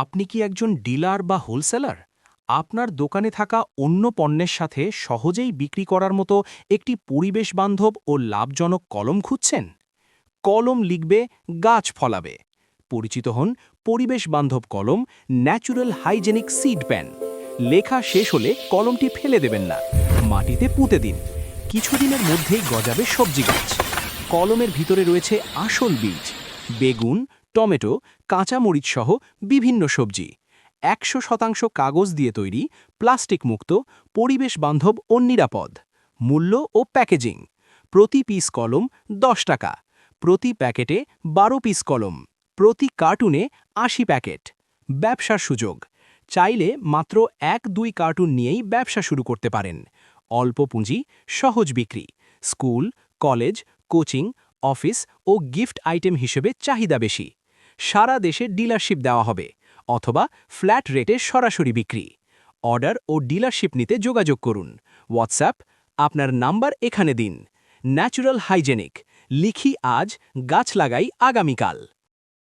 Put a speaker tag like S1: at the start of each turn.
S1: আপনি কি একজন ডিলার বা হোলসেলার? আপনার দোকানে থাকা অন্য পণ্যের সাথে সহজেই বিক্রি করার মতো একটি পরিবেশবান্ধব ও লাভজনক কলম খুঁজছেন? কলম লিখবে, গাছ ফলাবে। পরিচিত হন পরিবেশবান্ধব কলম ন্যাচুরাল হাইজেনিক সিড প্যান। লেখা শেষ হলে কলমটি ফেলে দেবেন না, মাটিতে পুঁতে দিন। কিছুদিনের মধ্যেই গজাবে সবজি গাছ। কলমের ভিতরে রয়েছে আসল বীজ, বেগুন, টমেটো, কাঁচামরিচ সহ বিভিন্ন সবজি। ১০০% কাগজ দিয়ে তৈরি, প্লাস্টিক মুক্ত, পরিবেশ বান্ধব ও নিরাপদ। মূল্য ও প্যাকেজিং: প্রতি পিস কলম ১০ টাকা, প্রতি প্যাকেটে ১২ পিস কলম, প্রতি কার্টুনে ৮০ প্যাকেট। ব্যবসার সুযোগ: চাইলে মাত্র ১-২ কার্টুন নিয়েই ব্যবসা শুরু করতে পারেন। অল্প পুঁজি, সহজ বিক্রি। স্কুল, কলেজ, কোচিং, অফিস ও গিফট আইটেম হিসেবে চাহিদা বেশি। সারা দেশে ডিলারশিপ দেওয়া হবে, অথবা ফ্ল্যাট রেটে সরাসরি বিক্রি। অর্ডার ও ডিলারশিপ নিতে যোগাযোগ করুন। হোয়াটসঅ্যাপ, আপনার নাম্বার এখানে দিন। ন্যাচুরাল হাইজেনিক, লিখি আজ, গাছ লাগাই আগামীকাল।